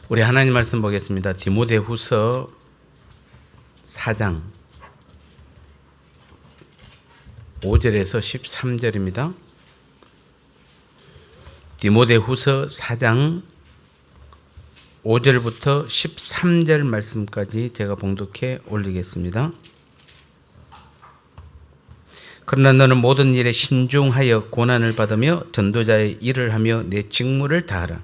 우리 하나님 말씀 보겠습니다. 디모데후서 4장 5절에서 13절입니다. 디모데후서 4장 5절부터 13절 말씀까지 제가 봉독해 올리겠습니다. 그러나 너는 모든 일에 신중하여 고난을 받으며 전도자의 일을 하며 내 직무를 다하라.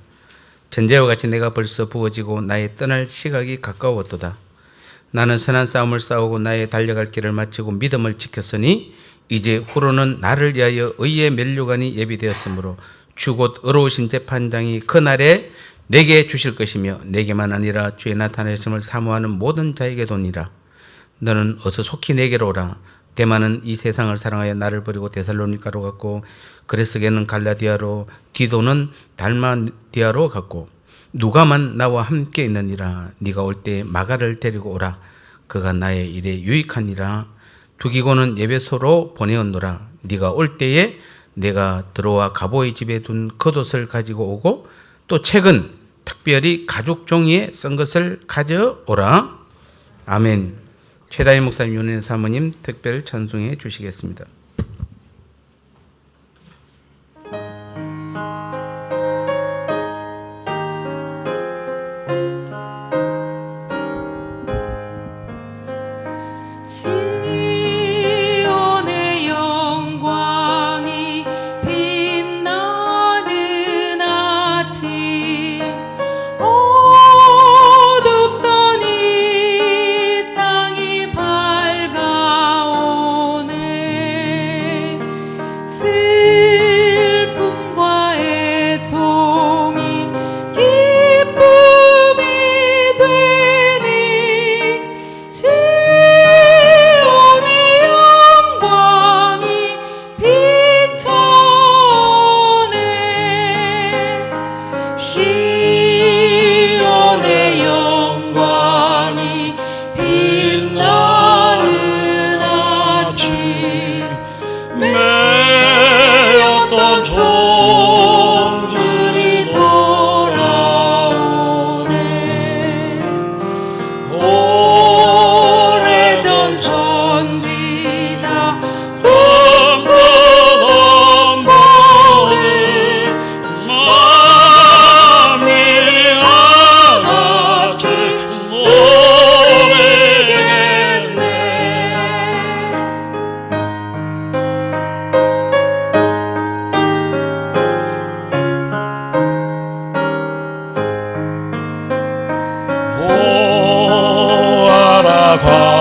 전제와 같이 내가 벌써 부어지고 나의 떠날 시각이 가까웠도다. 나는 선한 싸움을 싸우고 나의 달려갈 길을 마치고 믿음을 지켰으니 이제 후로는 나를 위하여 의의 면류관이 예비되었으므로 주 곧 의로우신 재판장이 그날에 내게 주실 것이며 내게만 아니라 주의 나타내심을 사모하는 모든 자에게 도니라. 너는 어서 속히 내게로 오라. 데마는 이 세상을 사랑하여 나를 버리고 데살로니가로 갔고 그레스게는 갈라디아로 디도는 달마디아로 갔고 누가만 나와 함께 있느니라. 네가 올 때 마가를 데리고 오라. 그가 나의 일에 유익하니라. 두기고는 에베소로 보내었노라. 네가 올 때에 내가 들어와 가보의 집에 둔 겉옷을 가지고 오고 또 책은 특별히 가죽 종이에 쓴 것을 가져오라. 아멘. 최다희 목사님, 윤혜 사모님 특별 찬송해 주시겠습니다.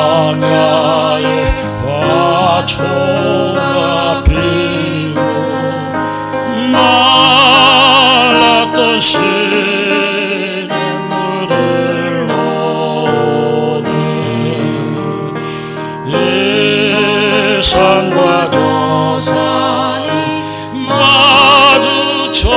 광야에 화초가 피고 말랐던 시냇물을 오네. 이 산과 저 산이 마주쳐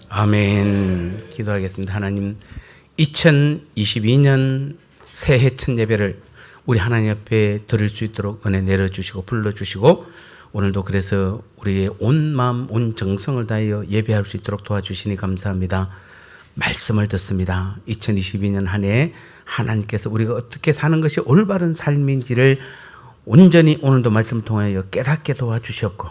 아멘. 기도하겠습니다. 하나님, 2022년 새해 첫 예배를 우리 하나님 앞에 드릴 수 있도록 은혜 내려주시고 불러주시고 오늘도 그래서 우리의 온 마음 온 정성을 다하여 예배할 수 있도록 도와주시니 감사합니다. 말씀을 듣습니다. 2022년 한 해 하나님께서 우리가 어떻게 사는 것이 올바른 삶인지를 온전히 오늘도 말씀 통하여 깨닫게 도와주셨고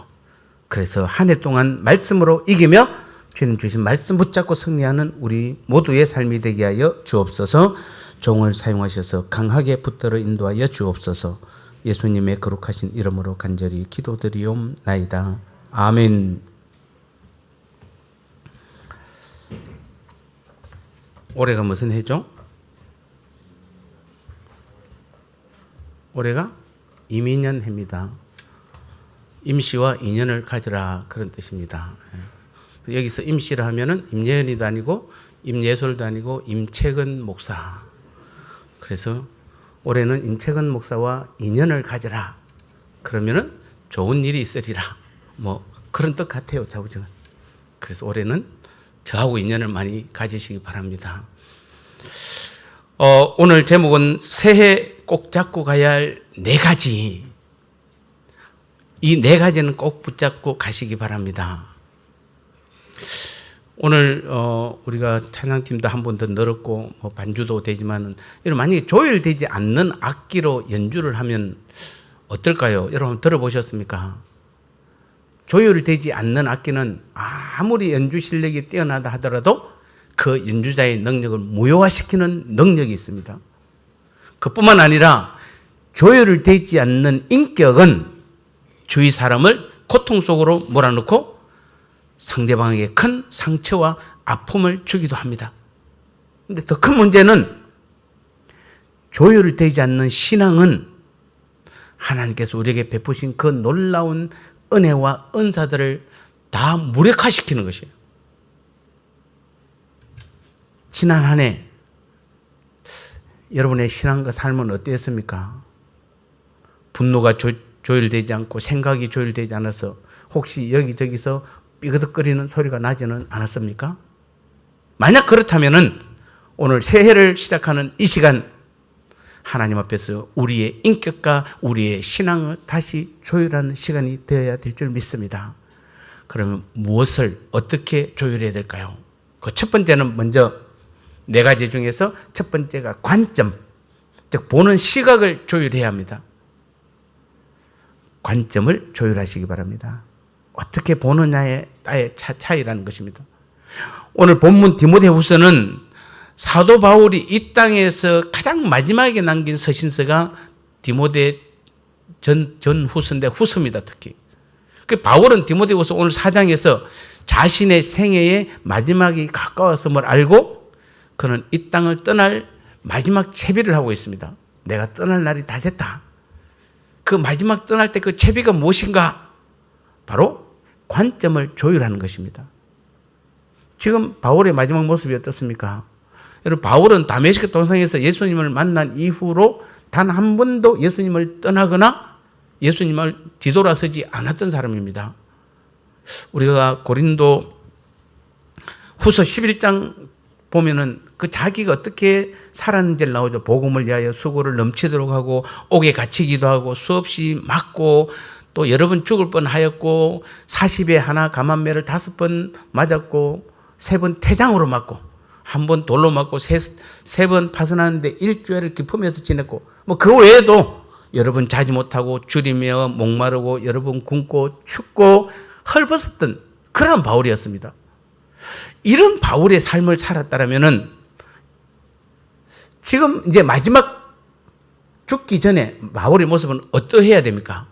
그래서 한 해 동안 말씀으로 이기며 주님 주신 말씀 붙잡고 승리하는 우리 모두의 삶이 되게 하여 주옵소서. 종을 사용하셔서 강하게 붙들어 인도하여 주옵소서. 예수님의 거룩하신 이름으로 간절히 기도드리옵나이다. 아멘. 올해가 무슨 해죠? 올해가 임인년 해입니다. 임시와 인연을 가지라 그런 뜻입니다. 여기서 임시라 하면은 임예은이도 아니고 임예솔도 아니고 임채근 목사. 그래서 올해는 임채근 목사와 인연을 가지라. 그러면은 좋은 일이 있으리라. 뭐 그런 뜻 같아요, 좌우정은. 그래서 올해는 저하고 인연을 많이 가지시기 바랍니다. 오늘 제목은 새해 꼭 잡고 가야 할 4가지. 이 4가지는 꼭 붙잡고 가시기 바랍니다. 오늘 우리가 찬양팀도 한 번 더 늘었고 뭐 반주도 되지만은 이런 만약에 조율되지 않는 악기로 연주를 하면 어떨까요? 여러분 들어보셨습니까? 조율되지 않는 악기는 아무리 연주 실력이 뛰어나다 하더라도 그 연주자의 능력을 무효화시키는 능력이 있습니다. 그뿐만 아니라 조율되지 않는 인격은 주위 사람을 고통 속으로 몰아넣고 상대방에게 큰 상처와 아픔을 주기도 합니다. 그런데 더 큰 문제는 조율되지 않는 신앙은 하나님께서 우리에게 베푸신 그 놀라운 은혜와 은사들을 다 무력화시키는 것이에요. 지난 한 해 여러분의 신앙과 삶은 어땠습니까? 분노가 조율되지 않고 생각이 조율되지 않아서 혹시 여기저기서 삐그덕거리는 소리가 나지는 않았습니까? 만약 그렇다면은 오늘 새해를 시작하는 이 시간 하나님 앞에서 우리의 인격과 우리의 신앙을 다시 조율하는 시간이 되어야 될 줄 믿습니다. 그러면 무엇을 어떻게 조율해야 될까요? 그 첫 번째는 먼저 4가지 중에서 첫 번째가 관점, 즉 보는 시각을 조율해야 합니다. 관점을 조율하시기 바랍니다. 어떻게 보느냐의 차이라는 것입니다. 오늘 본문 디모데후서는 사도 바울이 이 땅에서 가장 마지막에 남긴 서신서가 디모데 전후서인데 후서입니다. 특히. 그 바울은 디모데후서 오늘 4장에서 자신의 생애의 마지막이 가까웠음을 알고 그는 이 땅을 떠날 마지막 채비를 하고 있습니다. 내가 떠날 날이 다 됐다. 그 마지막 떠날 때 그 채비가 무엇인가? 바로 관점을 조율하는 것입니다. 지금 바울의 마지막 모습이 어떻습니까? 여러분, 바울은 다메섹 동상에서 예수님을 만난 이후로 단 한 번도 예수님을 떠나거나 예수님을 뒤돌아서지 않았던 사람입니다. 우리가 고린도 후서 11장 보면은 그 자기가 어떻게 살았는지를 나오죠. 복음을 위하여 수고를 넘치도록 하고 옥에 갇히기도 하고 수없이 맞고 또 여러 번 죽을 뻔하였고 40에 하나 감한매를 5번 맞았고 3번 태장으로 맞고 1번 돌로 맞고 3번 파선하는데 일주일을 기품에서 지냈고 뭐 그 외에도 여러 번 자지 못하고 줄이며 목마르고 여러 번 굶고 춥고 헐벗었던 그런 바울이었습니다. 이런 바울의 삶을 살았다면은 지금 이제 마지막 죽기 전에 바울의 모습은 어떠해야 됩니까?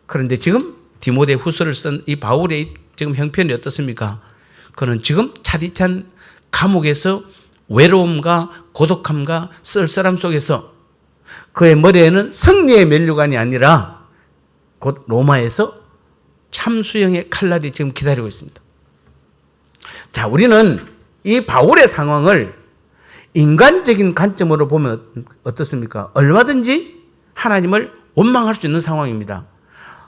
그런데 지금 디모데 후서를 쓴 이 바울의 지금 형편이 어떻습니까? 그는 지금 차디찬 감옥에서 외로움과 고독함과 쓸쓸함 속에서 그의 머리에는 승리의 면류관이 아니라 곧 로마에서 참수형의 칼날이 지금 기다리고 있습니다. 자, 우리는 이 바울의 상황을 인간적인 관점으로 보면 어떻습니까? 얼마든지 하나님을 원망할 수 있는 상황입니다.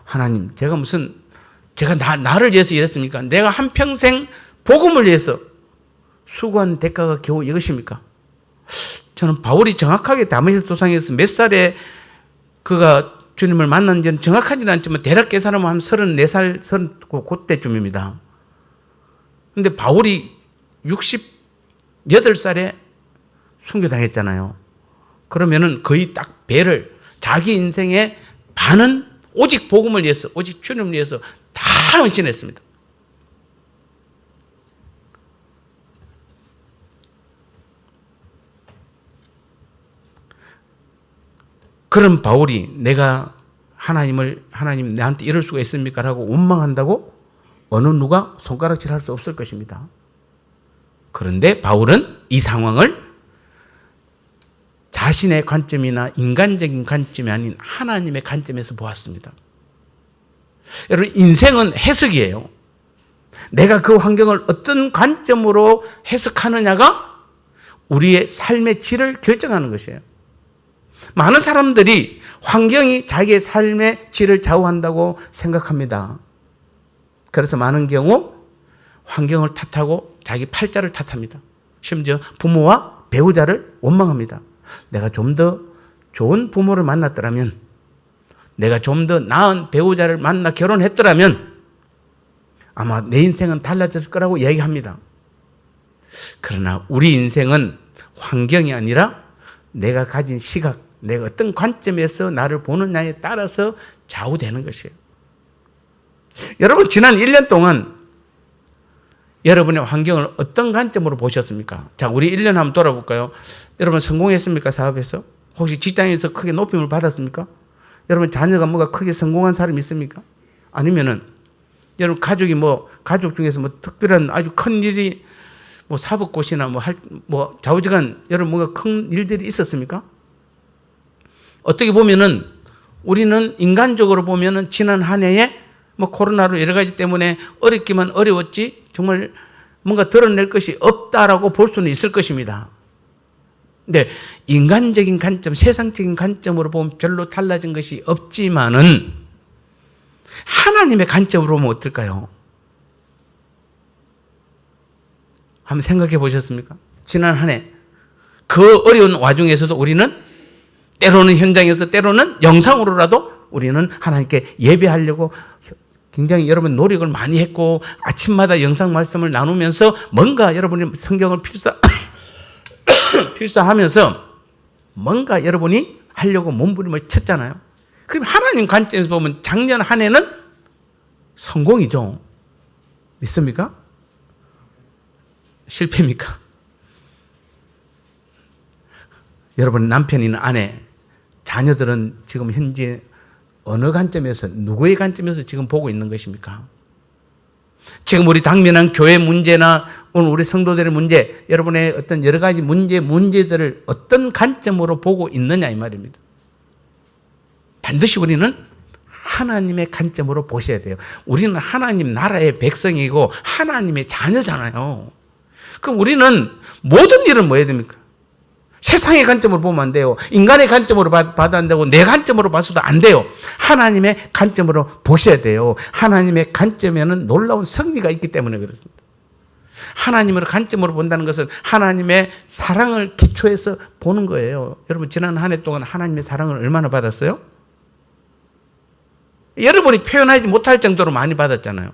하나님, 제가 나를 위해서 일했습니까? 내가 한평생 복음을 위해서 수고한 대가가 겨우 이것입니까? 저는 바울이 정확하게 다메섹 도상에서 몇 살에 그가 주님을 만난지는 정확하지는 않지만 대략 계산하면 한 34살, 39 그때쯤입니다. 그런데 바울이 68살에 순교당했잖아요. 그러면은 거의 딱 배를 자기 인생의 반은 오직 복음을 위해서, 오직 주님을 위해서 다 헌신했습니다. 그런 바울이 내가 하나님 나한테 이럴 수가 있습니까? 라고 원망한다고 어느 누가 손가락질 할 수 없을 것입니다. 그런데 바울은 이 상황을 자신의 관점이나 인간적인 관점이 아닌 하나님의 관점에서 보았습니다. 여러분, 인생은 해석이에요. 내가 그 환경을 어떤 관점으로 해석하느냐가 우리의 삶의 질을 결정하는 것이에요. 많은 사람들이 환경이 자기의 삶의 질을 좌우한다고 생각합니다. 그래서 많은 경우 환경을 탓하고 자기 팔자를 탓합니다. 심지어 부모와 배우자를 원망합니다. 내가 좀 더 좋은 부모를 만났더라면, 내가 좀 더 나은 배우자를 만나 결혼했더라면 아마 내 인생은 달라졌을 거라고 이야기합니다. 그러나 우리 인생은 환경이 아니라 내가 가진 시각, 내가 어떤 관점에서 나를 보느냐에 따라서 좌우되는 것이에요. 여러분, 지난 1년 동안 여러분의 환경을 어떤 관점으로 보셨습니까? 자, 우리 1년 한번 돌아볼까요? 여러분, 성공했습니까? 사업에서? 혹시 직장에서 크게 높임을 받았습니까? 여러분, 자녀가 뭐가 크게 성공한 사람이 있습니까? 아니면은 여러분, 가족 중에서 특별한 아주 큰 일이 사법고시나 좌우지간 여러분 뭔가 큰 일들이 있었습니까? 어떻게 보면은 우리는 인간적으로 보면은 지난 한 해에 코로나로 여러 가지 때문에 어렵기만 어려웠지 정말 뭔가 드러낼 것이 없다라고 볼 수는 있을 것입니다. 근데 인간적인 관점, 세상적인 관점으로 보면 별로 달라진 것이 없지만은 하나님의 관점으로 보면 어떨까요? 한번 생각해 보셨습니까? 지난 한 해 그 어려운 와중에서도 우리는 때로는 현장에서 때로는 영상으로라도 우리는 하나님께 예배하려고 굉장히 여러분 노력을 많이 했고, 아침마다 영상 말씀을 나누면서 뭔가 여러분이 성경을 필사하면서 뭔가 여러분이 하려고 몸부림을 쳤잖아요. 그럼 하나님 관점에서 보면 작년 한 해는 성공이죠. 믿습니까? 실패입니까? 여러분, 남편이나 아내, 자녀들은 지금 현재 어느 관점에서, 누구의 관점에서 지금 보고 있는 것입니까? 지금 우리 당면한 교회 문제나 오늘 우리 성도들의 문제, 여러분의 어떤 여러 가지 문제들을 어떤 관점으로 보고 있느냐 이 말입니다. 반드시 우리는 하나님의 관점으로 보셔야 돼요. 우리는 하나님 나라의 백성이고 하나님의 자녀잖아요. 그럼 우리는 모든 일을 뭐 해야 됩니까? 세상의 관점으로 보면 안 돼요. 인간의 관점으로 봐도 안 되고 내 관점으로 봐서도 안 돼요. 하나님의 관점으로 보셔야 돼요. 하나님의 관점에는 놀라운 승리가 있기 때문에 그렇습니다. 하나님으로 관점으로 본다는 것은 하나님의 사랑을 기초해서 보는 거예요. 여러분, 지난 한 해 동안 하나님의 사랑을 얼마나 받았어요? 여러분이 표현하지 못할 정도로 많이 받았잖아요.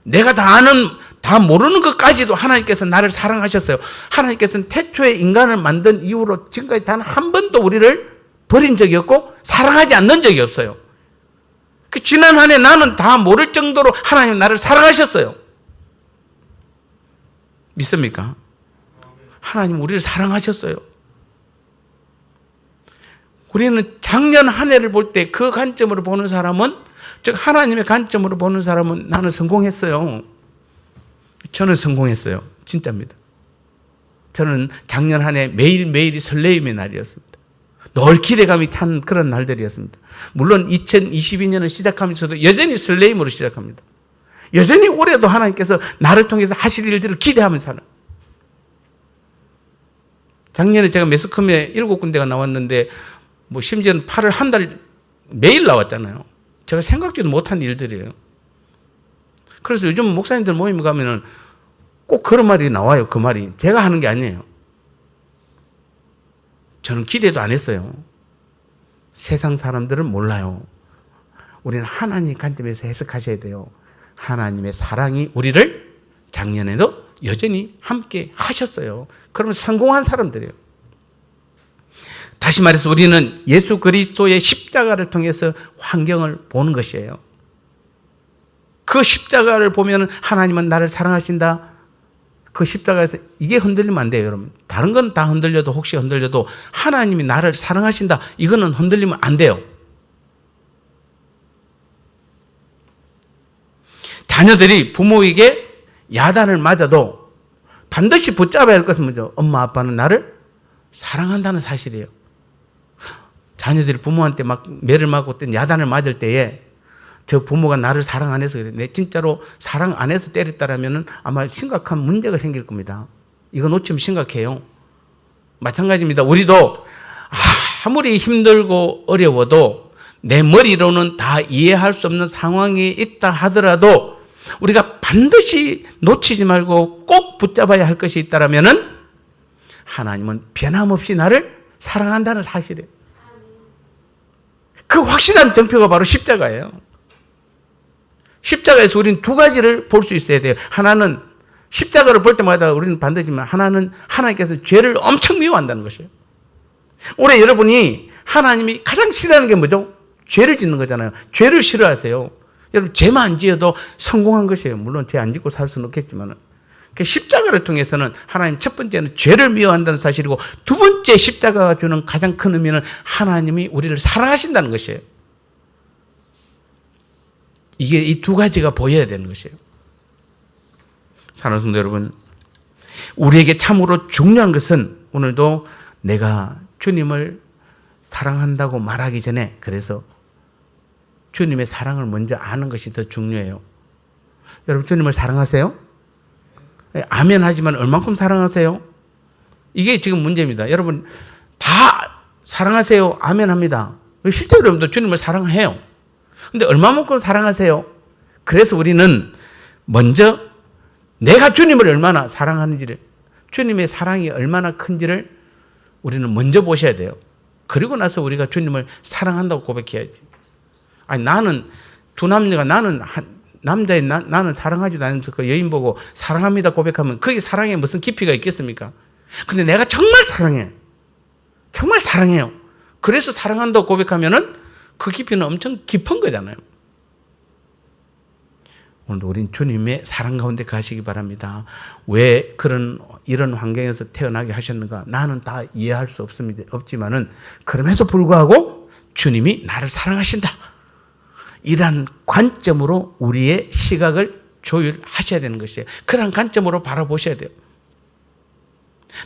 내가 다 모르는 것까지도 하나님께서 나를 사랑하셨어요. 하나님께서는 태초에 인간을 만든 이후로 지금까지 단 한 번도 우리를 버린 적이 없고 사랑하지 않는 적이 없어요. 그 지난 한 해 나는 다 모를 정도로 하나님 나를 사랑하셨어요. 믿습니까? 하나님 우리를 사랑하셨어요. 우리는 작년 한 해를 볼 때 그 관점으로 보는 사람은, 즉 하나님의 관점으로 보는 사람은 나는 성공했어요. 저는 성공했어요. 진짜입니다. 저는 작년 한 해 매일매일이 설레임의 날이었습니다. 늘 기대감이 탄 그런 날들이었습니다. 물론 2022년을 시작하면서도 여전히 설레임으로 시작합니다. 여전히 올해도 하나님께서 나를 통해서 하실 일들을 기대하면서 살아요. 작년에 제가 매스컴에 7군데가 나왔는데 심지어는 8월 한 달 매일 나왔잖아요. 제가 생각지도 못한 일들이에요. 그래서 요즘 목사님들 모임 가면은 꼭 그런 말이 나와요. 그 말이 제가 하는 게 아니에요. 저는 기대도 안 했어요. 세상 사람들은 몰라요. 우리는 하나님 관점에서 해석하셔야 돼요. 하나님의 사랑이 우리를 작년에도 여전히 함께 하셨어요. 그러면 성공한 사람들이에요. 다시 말해서 우리는 예수 그리스도의 십자가를 통해서 환경을 보는 것이에요. 그 십자가를 보면 하나님은 나를 사랑하신다. 그 십자가에서 이게 흔들리면 안 돼요, 여러분. 다른 건 다 흔들려도 혹시 흔들려도 하나님이 나를 사랑하신다. 이거는 흔들리면 안 돼요. 자녀들이 부모에게 야단을 맞아도 반드시 붙잡아야 할 것은 뭐죠? 엄마 아빠는 나를 사랑한다는 사실이에요. 자녀들이 부모한테 막 매를 맞고 야단을 맞을 때에 저 부모가 나를 사랑 안 해서 그래. 내 진짜로 사랑 안 해서 때렸다라면 아마 심각한 문제가 생길 겁니다. 이거 놓치면 심각해요. 마찬가지입니다. 우리도 아무리 힘들고 어려워도 내 머리로는 다 이해할 수 없는 상황이 있다 하더라도 우리가 반드시 놓치지 말고 꼭 붙잡아야 할 것이 있다라면은 하나님은 변함없이 나를 사랑한다는 사실이에요. 그 확실한 증표가 바로 십자가예요. 십자가에서 우리는 두 가지를 볼 수 있어야 돼요. 하나는 십자가를 볼 때마다 우리는 반드시지만 하나는 하나님께서 죄를 엄청 미워한다는 것이에요. 올해 여러분이 하나님이 가장 싫어하는 게 뭐죠? 죄를 짓는 거잖아요. 죄를 싫어하세요. 여러분 죄만 안 지어도 성공한 것이에요. 물론 죄 안 짓고 살 수는 없겠지만 그 십자가를 통해서는 하나님 첫 번째는 죄를 미워한다는 사실이고 두 번째 십자가가 주는 가장 큰 의미는 하나님이 우리를 사랑하신다는 것이에요. 이게 이 두 가지가 보여야 되는 것이에요. 사랑하는 성도 여러분, 우리에게 참으로 중요한 것은 오늘도 내가 주님을 사랑한다고 말하기 전에 그래서 주님의 사랑을 먼저 아는 것이 더 중요해요. 여러분 주님을 사랑하세요? 아멘 하지만 얼만큼 사랑하세요? 이게 지금 문제입니다. 여러분 다 사랑하세요. 아멘 합니다. 실제로 여러분도 주님을 사랑해요. 근데 얼마만큼 사랑하세요? 그래서 우리는 먼저 내가 주님을 얼마나 사랑하는지를, 주님의 사랑이 얼마나 큰지를 우리는 먼저 보셔야 돼요. 그리고 나서 우리가 주님을 사랑한다고 고백해야지. 아니 나는 두 남녀가 나는 나는 사랑하지도 않으면서 그 여인 보고 사랑합니다 고백하면 그게 사랑에 무슨 깊이가 있겠습니까? 근데 내가 정말 사랑해. 정말 사랑해요. 그래서 사랑한다고 고백하면은 그 깊이는 엄청 깊은 거잖아요. 오늘도 우린 주님의 사랑 가운데 가시기 바랍니다. 왜 이런 환경에서 태어나게 하셨는가? 나는 다 이해할 수 없지만은 그럼에도 불구하고 주님이 나를 사랑하신다. 이러한 관점으로 우리의 시각을 조율하셔야 되는 것이에요. 그런 관점으로 바라보셔야 돼요.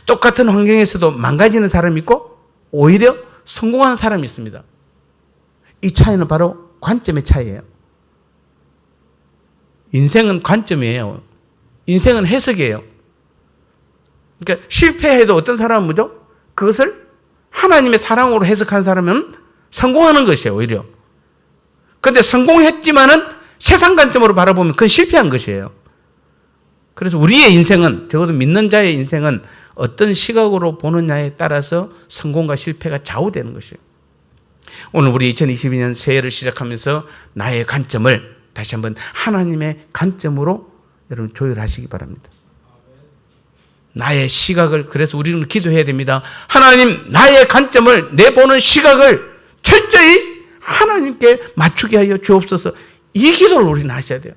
똑같은 환경에서도 망가지는 사람이 있고 오히려 성공하는 사람이 있습니다. 이 차이는 바로 관점의 차이예요. 인생은 관점이에요. 인생은 해석이에요. 그러니까 실패해도 어떤 사람은 뭐죠? 그것을 하나님의 사랑으로 해석한 사람은 성공하는 것이에요, 오히려. 그런데 성공했지만은 세상 관점으로 바라보면 그건 실패한 것이에요. 그래서 우리의 인생은, 적어도 믿는 자의 인생은 어떤 시각으로 보느냐에 따라서 성공과 실패가 좌우되는 것이에요. 오늘 우리 2022년 새해를 시작하면서 나의 관점을 다시 한번 하나님의 관점으로 여러분 조율하시기 바랍니다. 나의 시각을, 그래서 우리는 기도해야 됩니다. 하나님, 나의 관점을, 내 보는 시각을 철저히 하나님께 맞추게 하여 주옵소서. 이 기도를 우리는 하셔야 돼요.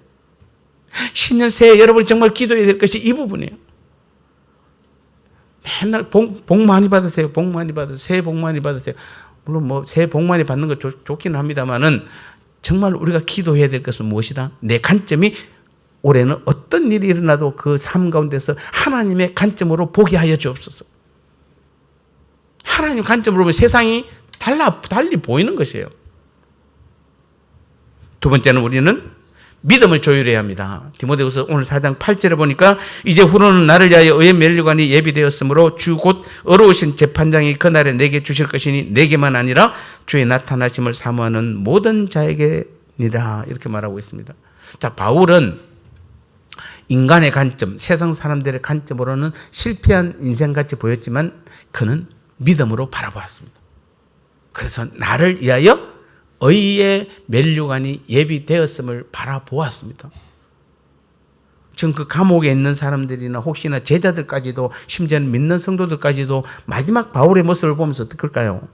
신년 새해 여러분이 정말 기도해야 될 것이 이 부분이에요. 맨날 복 많이 받으세요. 복 많이 받으세요. 새해 복 많이 받으세요. 물론 뭐 새해 복 많이 받는 거 좋기는 합니다만은 정말 우리가 기도해야 될 것은 무엇이다? 내 관점이 올해는 어떤 일이 일어나도 그 삶 가운데서 하나님의 관점으로 보게 하여 주옵소서. 하나님 관점으로 보면 세상이 달리 보이는 것이에요. 두 번째는 우리는 믿음을 조율해야 합니다. 디모데후서 오늘 4장 8절에 보니까 이제 후로는 나를 위하여 의의 면류관이 예비되었으므로 주 곧 어려우신 재판장이 그날에 내게 주실 것이니 내게만 아니라 주의 나타나심을 사모하는 모든 자에게니라, 이렇게 말하고 있습니다. 자, 바울은 인간의 관점, 세상 사람들의 관점으로는 실패한 인생같이 보였지만 그는 믿음으로 바라보았습니다. 그래서 나를 위하여 의의 면류관이 예비되었음을 바라보았습니다. 지금 그 감옥에 있는 사람들이나 혹시나 제자들까지도, 심지어는 믿는 성도들까지도 마지막 바울의 모습을 보면서 어떨까요?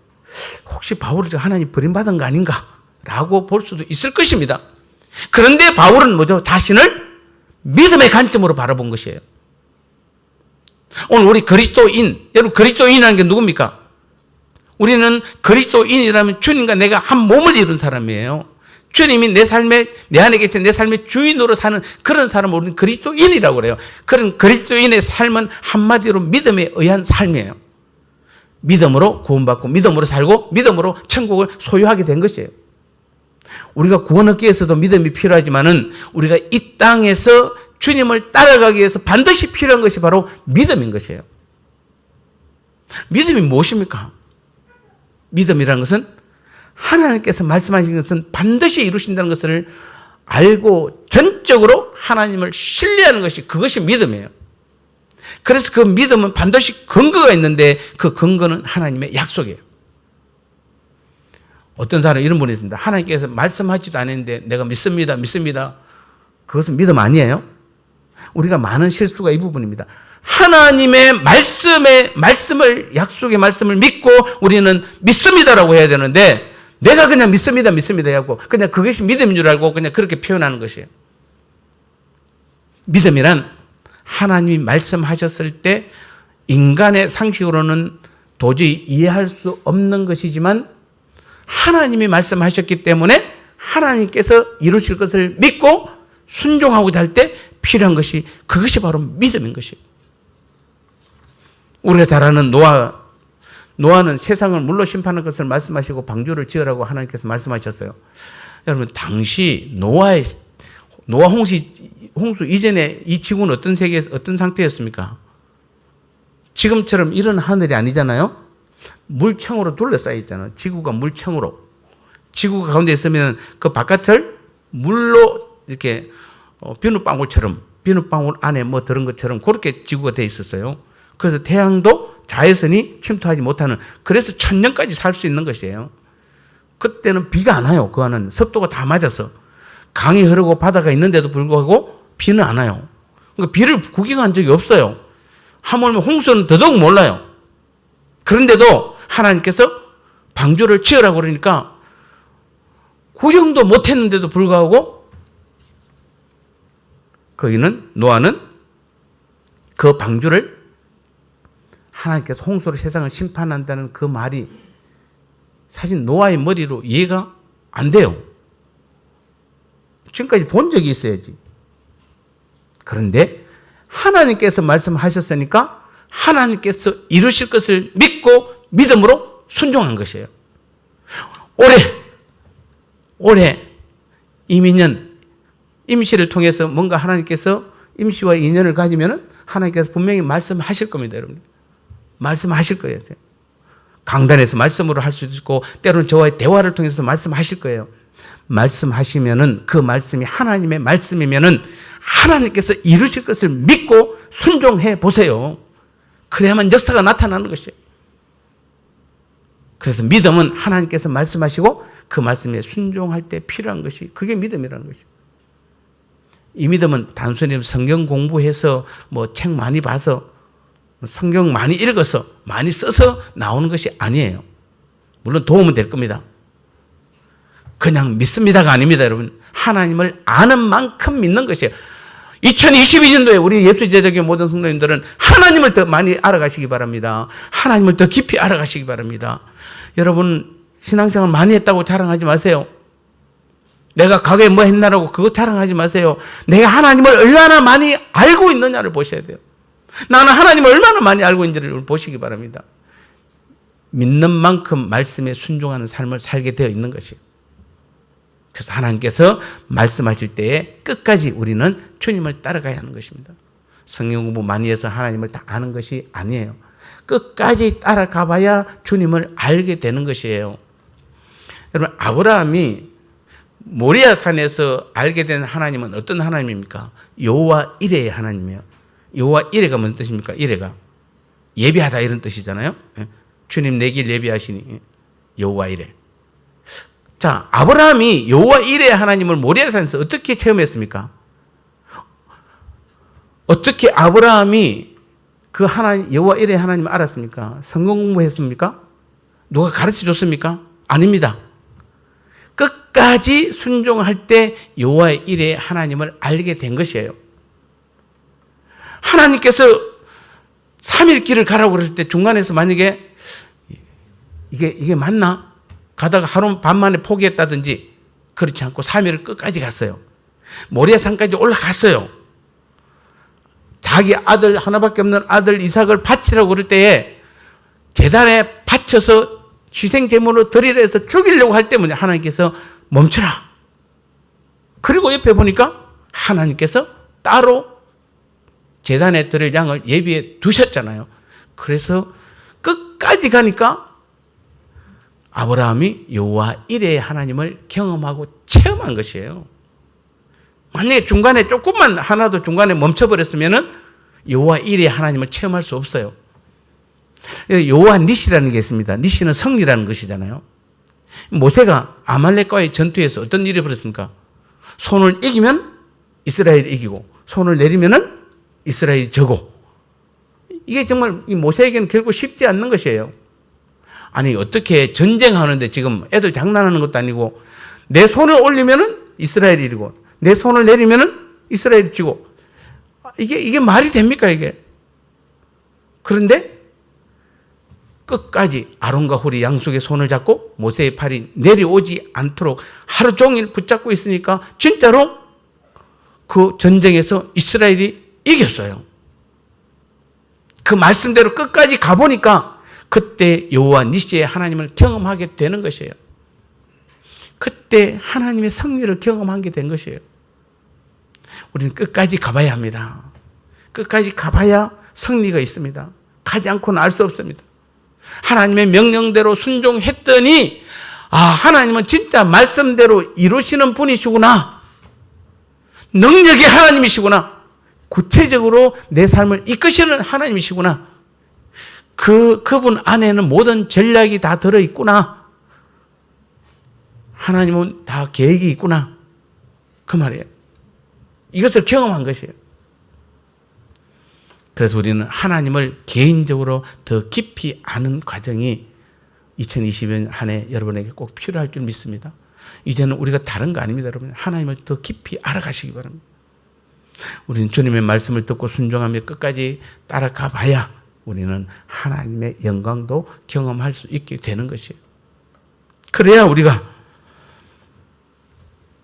혹시 바울이 하나님 버림받은 거 아닌가? 라고 볼 수도 있을 것입니다. 그런데 바울은 뭐죠? 자신을 믿음의 관점으로 바라본 것이에요. 오늘 우리 그리스도인, 여러분 그리스도인이라는 게 누굽니까? 우리는 그리스도인이라면 주님과 내가 한 몸을 이룬 사람이에요. 주님이 내 삶에, 내 안에 계신 내 삶의 주인으로 사는 그런 사람을 우리는 그리스도인이라고 그래요. 그런 그리스도인의 삶은 한마디로 믿음에 의한 삶이에요. 믿음으로 구원받고 믿음으로 살고 믿음으로 천국을 소유하게 된 것이에요. 우리가 구원 얻기 위해서도 믿음이 필요하지만은 우리가 이 땅에서 주님을 따라가기 위해서 반드시 필요한 것이 바로 믿음인 것이에요. 믿음이 무엇입니까? 믿음이라는 것은 하나님께서 말씀하신 것은 반드시 이루신다는 것을 알고 전적으로 하나님을 신뢰하는 것이, 그것이 믿음이에요. 그래서 그 믿음은 반드시 근거가 있는데 그 근거는 하나님의 약속이에요. 어떤 사람 이런 분이 있습니다. 하나님께서 말씀하지도 않았는데 내가 믿습니다. 그것은 믿음 아니에요. 우리가 많은 실수가 이 부분입니다. 하나님의 말씀을, 약속의 말씀을 믿고 우리는 믿습니다라고 해야 되는데 내가 그냥 믿습니다 하고 그냥 그것이 믿음인 줄 알고 그냥 그렇게 표현하는 것이에요. 믿음이란 하나님이 말씀하셨을 때 인간의 상식으로는 도저히 이해할 수 없는 것이지만 하나님이 말씀하셨기 때문에 하나님께서 이루실 것을 믿고 순종하고자 할 때 필요한 것이, 그것이 바로 믿음인 것이에요. 우리가 잘 아는 노아는 세상을 물로 심판할 것을 말씀하시고 방주를 지으라고 하나님께서 말씀하셨어요. 여러분, 당시 노아 홍수 이전에 이 지구는 어떤 상태였습니까? 지금처럼 이런 하늘이 아니잖아요. 물청으로 둘러싸여 있잖아요. 지구가 물청으로. 지구가 가운데 있으면 그 바깥을 물로 이렇게 비눗방울 안에 뭐 들은 것처럼 그렇게 지구가 돼 있었어요. 그래서 태양도 자외선이 침투하지 못하는, 그래서 1000년까지 살 수 있는 것이에요. 그때는 비가 안 와요. 그 안은 습도가 다 맞아서 강이 흐르고 바다가 있는데도 불구하고 비는 안 와요. 그러니까 비를 구경한 적이 없어요. 하물며 홍수는 더더욱 몰라요. 그런데도 하나님께서 방주를 지으라고 그러니까 구경도 못했는데도 불구하고 노아는 그 방주를, 하나님께서 홍수로 세상을 심판한다는 그 말이 사실 노아의 머리로 이해가 안 돼요. 지금까지 본 적이 있어야지. 그런데 하나님께서 말씀하셨으니까 하나님께서 이루실 것을 믿고 믿음으로 순종한 것이에요. 올해 이민년, 임시를 통해서 뭔가 하나님께서 임시와 인연을 가지면은 하나님께서 분명히 말씀하실 겁니다, 여러분. 말씀하실 거예요. 강단에서 말씀으로 할 수도 있고 때로는 저와의 대화를 통해서도 말씀하실 거예요. 말씀하시면은 그 말씀이 하나님의 말씀이면은 하나님께서 이루실 것을 믿고 순종해 보세요. 그래야만 역사가 나타나는 것이에요. 그래서 믿음은 하나님께서 말씀하시고 그 말씀에 순종할 때 필요한 것이, 그게 믿음이라는 것이에요. 이 믿음은 단순히 성경 공부해서 뭐 책 많이 봐서 성경 많이 읽어서 많이 써서 나오는 것이 아니에요. 물론 도움은 될 겁니다. 그냥 믿습니다가 아닙니다, 여러분. 하나님을 아는 만큼 믿는 것이에요. 2022년도에 우리 예수제자교회 모든 성도님들은 하나님을 더 많이 알아가시기 바랍니다. 하나님을 더 깊이 알아가시기 바랍니다. 여러분, 신앙생활 많이 했다고 자랑하지 마세요. 내가 과거에 뭐 했나라고 그거 자랑하지 마세요. 내가 하나님을 얼마나 많이 알고 있느냐를 보셔야 돼요. 나는 하나님을 얼마나 많이 알고 있는지를 보시기 바랍니다. 믿는 만큼 말씀에 순종하는 삶을 살게 되어 있는 것이에요. 그래서 하나님께서 말씀하실 때에 끝까지 우리는 주님을 따라가야 하는 것입니다. 성경 공부 많이 해서 하나님을 다 아는 것이 아니에요. 끝까지 따라가 봐야 주님을 알게 되는 것이에요. 여러분, 아브라함이 모리아 산에서 알게 된 하나님은 어떤 하나님입니까? 여호와 이레의 하나님이에요. 여호와 이레가 무슨 뜻입니까? 이레가 예배하다 이런 뜻이잖아요. 주님 내 길 예배하시니 여호와 이레. 자, 아브라함이 여호와 이레의 하나님을 모리아 산에서 어떻게 체험했습니까? 어떻게 아브라함이 그 하나님, 여호와 이레의 하나님을 알았습니까? 성경 공부했습니까? 누가 가르쳐 줬습니까? 아닙니다. 끝까지 순종할 때 여호와 이레의 하나님을 알게 된 것이에요. 하나님께서 3일 길을 가라고 그럴 때 중간에서 만약에 이게 맞나? 가다가 하루 반 만에 포기했다든지 그렇지 않고 3일을 끝까지 갔어요. 모리아산까지 올라갔어요. 자기 아들 하나밖에 없는 아들 이삭을 바치라고 그럴 때에 제단에 바쳐서 희생제물로 드리려 해서 죽이려고 할 때문에 하나님께서 멈춰라. 그리고 옆에 보니까 하나님께서 따로 제단에 드릴 양을 예비해 두셨잖아요. 그래서 끝까지 가니까 아브라함이 여호와 이레의 하나님을 경험하고 체험한 것이에요. 만약에 중간에 조금만 하나도 중간에 멈춰버렸으면은 여호와 이레의 하나님을 체험할 수 없어요. 여호와 니시라는 게 있습니다. 니시는 승리라는 것이잖아요. 모세가 아말렉과의 전투에서 어떤 일이 벌었습니까? 손을 이기면 이스라엘이 이기고 손을 내리면은 이스라엘이 져고, 이게 정말 모세에게는 결국 쉽지 않는 것이에요. 아니 어떻게 전쟁하는데 지금 애들 장난하는 것도 아니고 내 손을 올리면은 이스라엘이 이기고 내 손을 내리면은 이스라엘이 지고, 이게 말이 됩니까 이게? 그런데 끝까지 아론과 훌이 양쪽에 손을 잡고 모세의 팔이 내려오지 않도록 하루 종일 붙잡고 있으니까 진짜로 그 전쟁에서 이스라엘이 이겼어요. 그 말씀대로 끝까지 가보니까 그때 여호와 니시의 하나님을 경험하게 되는 것이에요. 그때 하나님의 승리를 경험하게 된 것이에요. 우리는 끝까지 가봐야 합니다. 끝까지 가봐야 승리가 있습니다. 가지 않고는 알 수 없습니다. 하나님의 명령대로 순종했더니 하나님은 진짜 말씀대로 이루시는 분이시구나. 능력의 하나님이시구나. 구체적으로 내 삶을 이끄시는 하나님이시구나. 그분 안에는 모든 전략이 다 들어있구나. 하나님은 다 계획이 있구나. 그 말이에요. 이것을 경험한 것이에요. 그래서 우리는 하나님을 개인적으로 더 깊이 아는 과정이 2020년 한 해 여러분에게 꼭 필요할 줄 믿습니다. 이제는 우리가 다른 거 아닙니다, 여러분. 하나님을 더 깊이 알아가시기 바랍니다. 우리는 주님의 말씀을 듣고 순종하며 끝까지 따라가 봐야 우리는 하나님의 영광도 경험할 수 있게 되는 것이에요. 그래야 우리가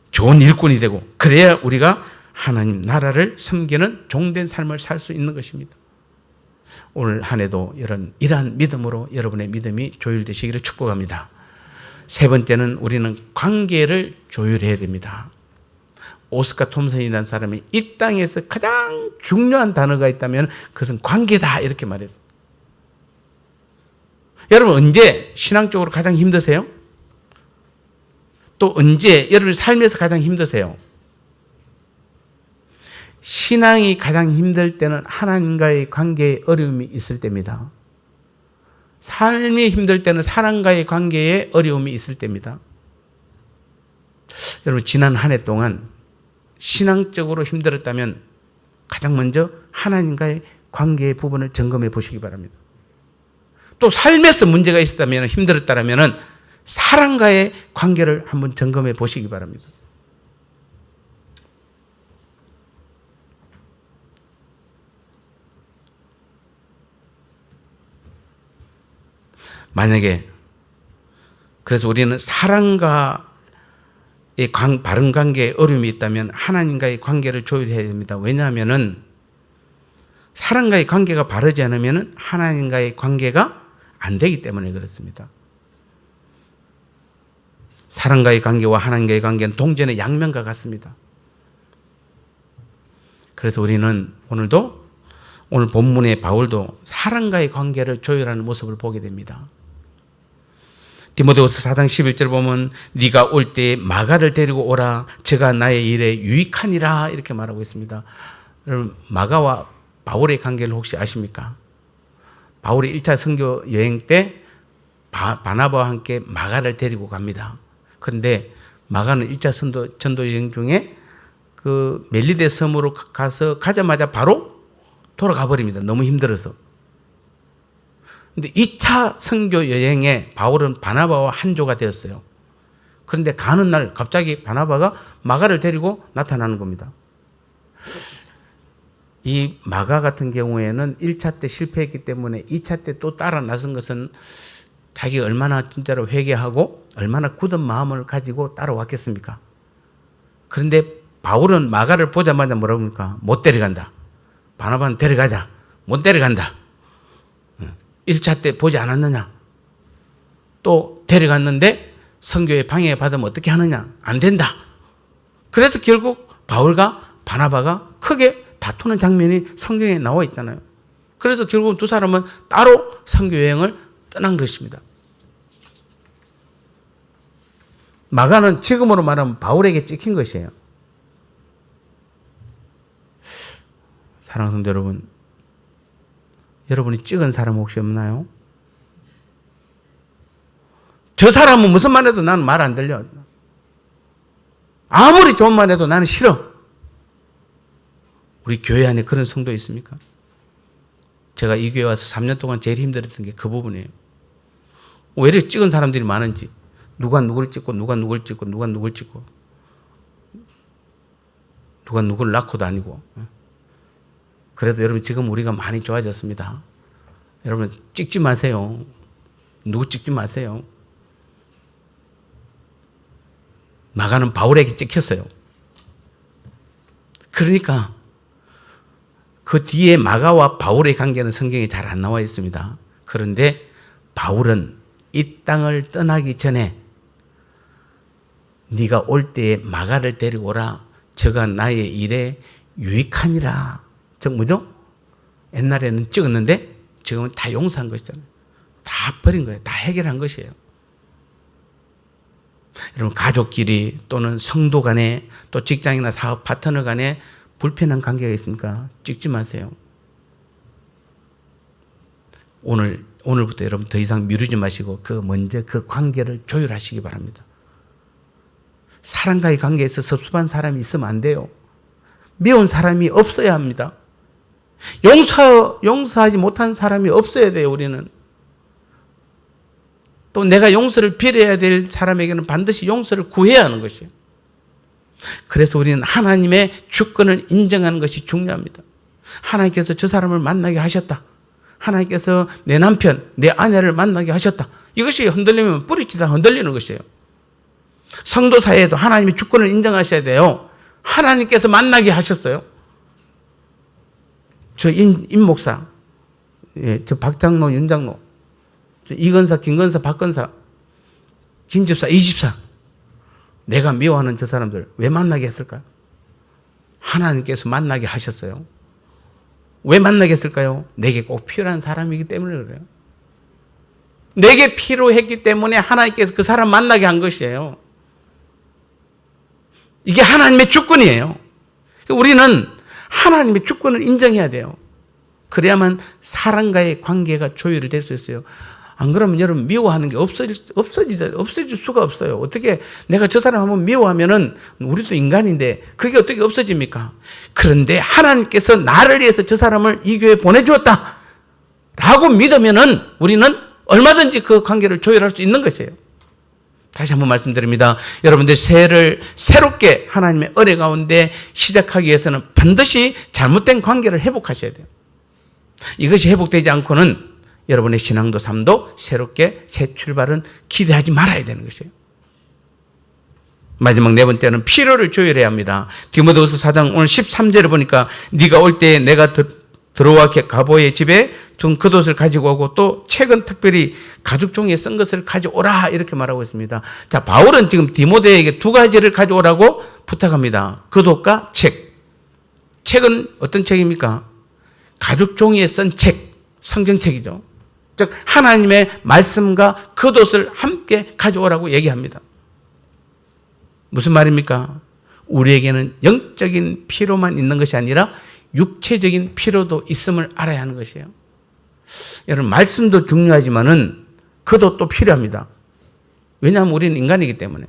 좋은 일꾼이 되고, 그래야 우리가 하나님 나라를 섬기는 종된 삶을 살 수 있는 것입니다. 오늘 한 해도 이러한 믿음으로 여러분의 믿음이 조율되시기를 축복합니다. 세 번째는 우리는 관계를 조율해야 됩니다. 오스카 톰슨이라는 사람이 이 땅에서 가장 중요한 단어가 있다면 그것은 관계다 이렇게 말했어요. 여러분 언제 신앙적으로 가장 힘드세요? 또 언제 여러분의 삶에서 가장 힘드세요? 신앙이 가장 힘들 때는 하나님과의 관계에 어려움이 있을 때입니다. 삶이 힘들 때는 사람과의 관계에 어려움이 있을 때입니다. 여러분 지난 한 해 동안 신앙적으로 힘들었다면 가장 먼저 하나님과의 관계의 부분을 점검해 보시기 바랍니다. 또 삶에서 문제가 있었다면, 힘들었다면 사람과의 관계를 한번 점검해 보시기 바랍니다. 만약에 그래서 우리는 사람과의 바른 관계에 어려움이 있다면 하나님과의 관계를 조율해야 됩니다. 왜냐하면 사람과의 관계가 바르지 않으면 하나님과의 관계가 안 되기 때문에 그렇습니다. 사람과의 관계와 하나님과의 관계는 동전의 양면과 같습니다. 그래서 우리는 오늘 본문의 바울도 사람과의 관계를 조율하는 모습을 보게 됩니다. 디모데후서 4장 11절 보면 네가 올 때에 마가를 데리고 오라. 저가 나의 일에 유익하니라 이렇게 말하고 있습니다. 여러분 마가와 바울의 관계를 혹시 아십니까? 바울이 1차 선교 여행 때 바나바와 함께 마가를 데리고 갑니다. 그런데 마가는 1차 전도 여행 중에 그 멜리데 섬으로 가자마자 바로 돌아가 버립니다. 너무 힘들어서. 근데 2차 선교 여행에 바울은 바나바와 한조가 되었어요. 그런데 가는 날 갑자기 바나바가 마가를 데리고 나타나는 겁니다. 이 마가 같은 경우에는 1차 때 실패했기 때문에 2차 때 또 따라 나선 것은 자기가 얼마나 진짜로 회개하고 얼마나 굳은 마음을 가지고 따라왔겠습니까? 그런데 바울은 마가를 보자마자 뭐라고 합니까? 못 데려간다. 바나바는 데려가자. 못 데려간다. 1차 때 보지 않았느냐? 또 데려갔는데 선교에 방해받으면 어떻게 하느냐? 안 된다. 그래서 결국 바울과 바나바가 크게 다투는 장면이 성경에 나와 있잖아요. 그래서 결국 두 사람은 따로 선교 여행을 떠난 것입니다. 마가는 지금으로 말하면 바울에게 찍힌 것이에요. 사랑하는 성도 여러분, 여러분이 찍은 사람 혹시 없나요? 저 사람은 무슨 말 해도 나는 말 안 들려. 아무리 좋은 말 해도 나는 싫어. 우리 교회 안에 그런 성도 있습니까? 제가 이 교회 와서 3년 동안 제일 힘들었던 게 그 부분이에요. 왜 이렇게 찍은 사람들이 많은지. 누가 누구를 찍고 누가 누구를 찍고 누가 누구를 찍고 누가 누구를 낳고도 아니고. 그래도 여러분 지금 우리가 많이 좋아졌습니다. 여러분 찍지 마세요. 누구 찍지 마세요. 마가는 바울에게 찍혔어요. 그러니까 그 뒤에 마가와 바울의 관계는 성경에 잘 안 나와 있습니다. 그런데 바울은 이 땅을 떠나기 전에 네가 올 때에 마가를 데리고 오라. 저가 나의 일에 유익하니라. 즉 뭐죠? 옛날에는 찍었는데 지금은 다 용서한 것이잖아요. 다 버린 거예요. 다 해결한 것이에요. 여러분 가족끼리 또는 성도 간에 또 직장이나 사업 파트너 간에 불편한 관계가 있습니까? 찍지 마세요. 오늘부터 여러분 더 이상 미루지 마시고 먼저 그 관계를 조율하시기 바랍니다. 사람과의 관계에서 섭섭한 사람이 있으면 안 돼요. 미운 사람이 없어야 합니다. 용서하지 못한 사람이 없어야 돼요, 우리는. 또 내가 용서를 빌어야 될 사람에게는 반드시 용서를 구해야 하는 것이에요. 그래서 우리는 하나님의 주권을 인정하는 것이 중요합니다. 하나님께서 저 사람을 만나게 하셨다. 하나님께서 내 남편, 내 아내를 만나게 하셨다. 이것이 흔들리면 뿌리치다 흔들리는 것이에요. 성도 사이에도 하나님의 주권을 인정하셔야 돼요. 하나님께서 만나게 하셨어요. 저 임 목사, 저 박장로, 윤장로, 저 이건사, 김건사, 박건사, 김집사, 이집사, 내가 미워하는 저 사람들 왜 만나게 했을까요? 하나님께서 만나게 하셨어요. 왜 만나게 했을까요? 내게 꼭 필요한 사람이기 때문에 그래요. 내게 필요했기 때문에 하나님께서 그 사람 만나게 한 것이에요. 이게 하나님의 주권이에요. 우리는 하나님의 주권을 인정해야 돼요. 그래야만 사람과의 관계가 조율이 될 수 있어요. 안 그러면 여러분 미워하는 게 없어질 수가 없어요. 어떻게 내가 저 사람 한번 미워하면은 우리도 인간인데 그게 어떻게 없어집니까? 그런데 하나님께서 나를 위해서 저 사람을 이 교회에 보내주었다 라고 믿으면은 우리는 얼마든지 그 관계를 조율할 수 있는 것이에요. 다시 한번 말씀드립니다. 여러분들 새해를 새롭게 하나님의 은혜 가운데 시작하기 위해서는 반드시 잘못된 관계를 회복하셔야 돼요. 이것이 회복되지 않고는 여러분의 신앙도 삶도 새롭게 새 출발은 기대하지 말아야 되는 것이에요. 마지막 네 번째는 필요를 조율해야 합니다. 디모데후서 4장 오늘 13절을 보니까 네가 올 때 내가 들어와 가보의 집에 둔 겉옷을 가지고 오고 또 책은 특별히 가죽 종이에 쓴 것을 가져오라 이렇게 말하고 있습니다. 자, 바울은 지금 디모데에게 두 가지를 가져오라고 부탁합니다. 겉옷과 책. 책은 어떤 책입니까? 가죽 종이에 쓴 책, 성경책이죠. 즉 하나님의 말씀과 겉옷을 함께 가져오라고 얘기합니다. 무슨 말입니까? 우리에게는 영적인 필요만 있는 것이 아니라 육체적인 필요도 있음을 알아야 하는 것이에요. 여러분 말씀도 중요하지만은 겉옷도 필요합니다. 왜냐하면 우리는 인간이기 때문에.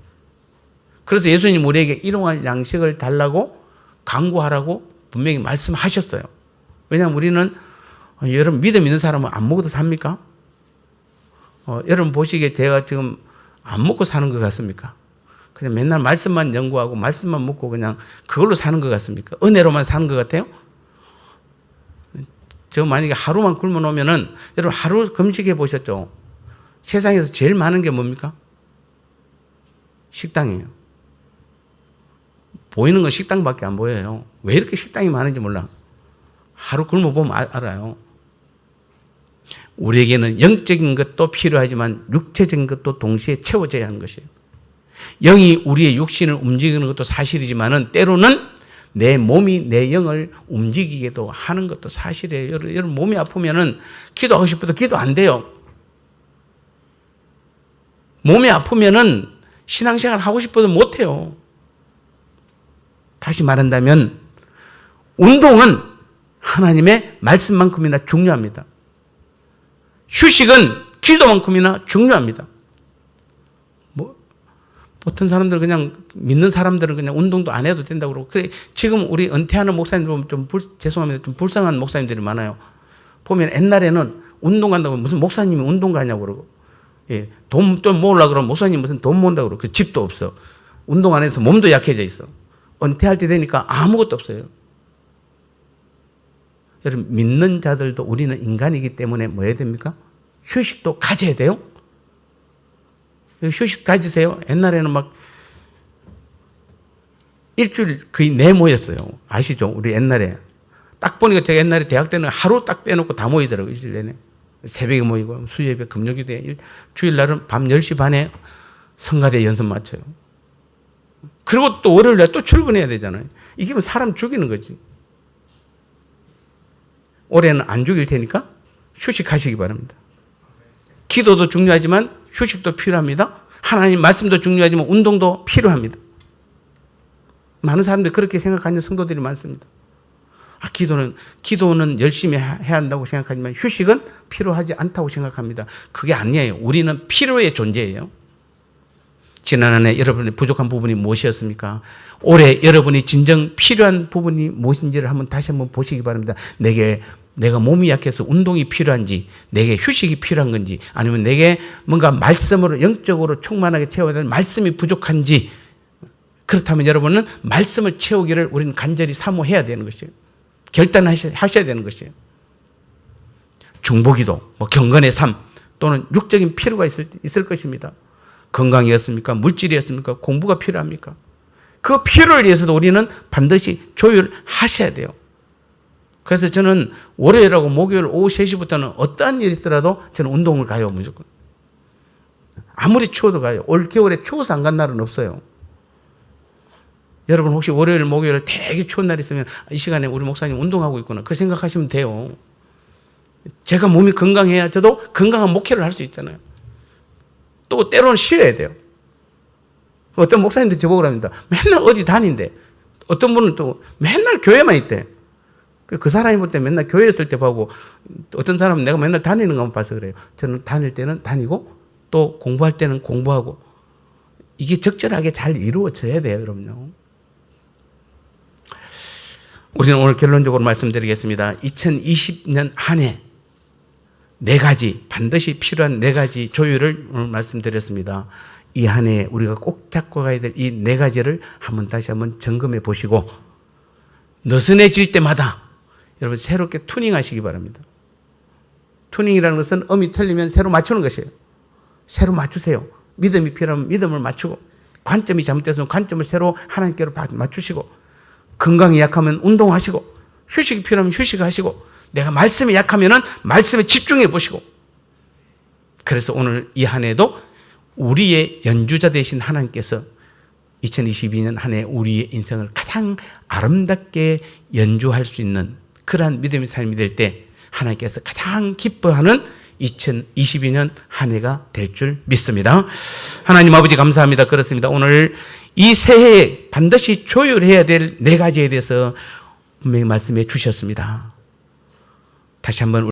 그래서 예수님 우리에게 일용할 양식을 달라고 강구하라고 분명히 말씀하셨어요. 왜냐하면 우리는 여러분 믿음 있는 사람은 안 먹어도 삽니까? 여러분 보시기에 제가 지금 안 먹고 사는 것 같습니까? 그냥 맨날 말씀만 연구하고 말씀만 먹고 그냥 그걸로 사는 것 같습니까? 은혜로만 사는 것 같아요? 저 만약에 하루만 굶어 놓으면은 여러분 하루 금식해 보셨죠? 세상에서 제일 많은 게 뭡니까? 식당이에요. 보이는 건 식당밖에 안 보여요. 왜 이렇게 식당이 많은지 몰라. 하루 굶어 보면 알아요. 우리에게는 영적인 것도 필요하지만 육체적인 것도 동시에 채워져야 하는 것이에요. 영이 우리의 육신을 움직이는 것도 사실이지만은 때로는 내 몸이 내 영을 움직이게도 하는 것도 사실이에요. 여러분 몸이 아프면은 기도하고 싶어도 기도 안 돼요. 몸이 아프면은 신앙생활 하고 싶어도 못 해요. 다시 말한다면 운동은 하나님의 말씀만큼이나 중요합니다. 휴식은 기도만큼이나 중요합니다. 어떤 사람들은 그냥 믿는 사람들은 그냥 운동도 안 해도 된다고 그러고 그래 지금 우리 은퇴하는 목사님들 보면 죄송합니다. 좀 불쌍한 목사님들이 많아요. 보면 옛날에는 운동 간다고 무슨 목사님이 운동 가냐고 그러고 예, 돈 좀 모으려고 그러면 목사님 무슨 돈 모은다고 그러고 그 집도 없어. 운동 안 해서 몸도 약해져 있어. 은퇴할 때 되니까 아무것도 없어요. 여러분 믿는 자들도 우리는 인간이기 때문에 뭐 해야 됩니까? 휴식도 가져야 돼요. 휴식 가지세요. 옛날에는 막 일주일 거의 내 모였어요. 아시죠? 우리 옛날에 딱 보니까 제가 옛날에 대학 때는 하루 딱 빼놓고 다 모이더라고요. 일주일 내내. 새벽에 모이고 수요예배 금요기도에 주일날은 밤 10시 반에 성가대 연습 마쳐요. 그리고 또 월요일날 또 출근해야 되잖아요. 이게 뭐 사람 죽이는 거지. 올해는 안 죽일 테니까 휴식하시기 바랍니다. 기도도 중요하지만 휴식도 필요합니다. 하나님 말씀도 중요하지만 운동도 필요합니다. 많은 사람들이 그렇게 생각하는 성도들이 많습니다. 기도는 열심히 해야 한다고 생각하지만 휴식은 필요하지 않다고 생각합니다. 그게 아니에요. 우리는 필요의 존재예요. 지난 한 해 여러분의 부족한 부분이 무엇이었습니까? 올해 여러분이 진정 필요한 부분이 무엇인지를 다시 한번 보시기 바랍니다. 내가 몸이 약해서 운동이 필요한지, 내게 휴식이 필요한 건지, 아니면 내게 뭔가 말씀으로 영적으로 충만하게 채워야 될 말씀이 부족한지, 그렇다면 여러분은 말씀을 채우기를 우리는 간절히 사모해야 되는 것이에요. 결단하셔야 되는 것이에요. 중보기도, 경건의 삶 또는 육적인 필요가 있을 것입니다. 건강이었습니까? 물질이었습니까? 공부가 필요합니까? 그 필요를 위해서도 우리는 반드시 조율하셔야 돼요. 그래서 저는 월요일하고 목요일 오후 3시부터는 어떠한 일이 있더라도 저는 운동을 가요. 무조건. 아무리 추워도 가요. 올 겨울에 추워서 안 간 날은 없어요. 여러분 혹시 월요일 목요일 되게 추운 날이 있으면 이 시간에 우리 목사님 운동하고 있구나. 그 생각하시면 돼요. 제가 몸이 건강해야 저도 건강한 목회를 할 수 있잖아요. 또 때로는 쉬어야 돼요. 어떤 목사님도 저보고 합니다. 맨날 어디 다닌대. 어떤 분은 또 맨날 교회만 있대. 그 사람이 볼 때 맨날 교회에 있을 때 보고 어떤 사람은 내가 맨날 다니는 것만 봐서 그래요. 저는 다닐 때는 다니고 또 공부할 때는 공부하고 이게 적절하게 잘 이루어져야 돼요. 여러분요. 우리는 오늘 결론적으로 말씀드리겠습니다. 2020년 한 해 4가지 반드시 필요한 4가지 조율을 오늘 말씀드렸습니다. 이 한 해 우리가 꼭 잡고 가야 될 이 4가지를 다시 한번 점검해 보시고 느슨해질 때마다 여러분 새롭게 투닝하시기 바랍니다. 투닝이라는 것은 음이 틀리면 새로 맞추는 것이에요. 새로 맞추세요. 믿음이 필요하면 믿음을 맞추고 관점이 잘못돼서 관점을 새로 하나님께로 맞추시고 건강이 약하면 운동하시고 휴식이 필요하면 휴식하시고 내가 말씀이 약하면 말씀에 집중해 보시고 그래서 오늘 이 한 해도 우리의 연주자 되신 하나님께서 2022년 한 해 우리의 인생을 가장 아름답게 연주할 수 있는 그러한 믿음의 삶이 될 때 하나님께서 가장 기뻐하는 2022년 한 해가 될 줄 믿습니다. 하나님 아버지 감사합니다. 그렇습니다. 오늘 이 새해에 반드시 조율해야 될 4가지에 대해서 분명히 말씀해 주셨습니다. 다시 한번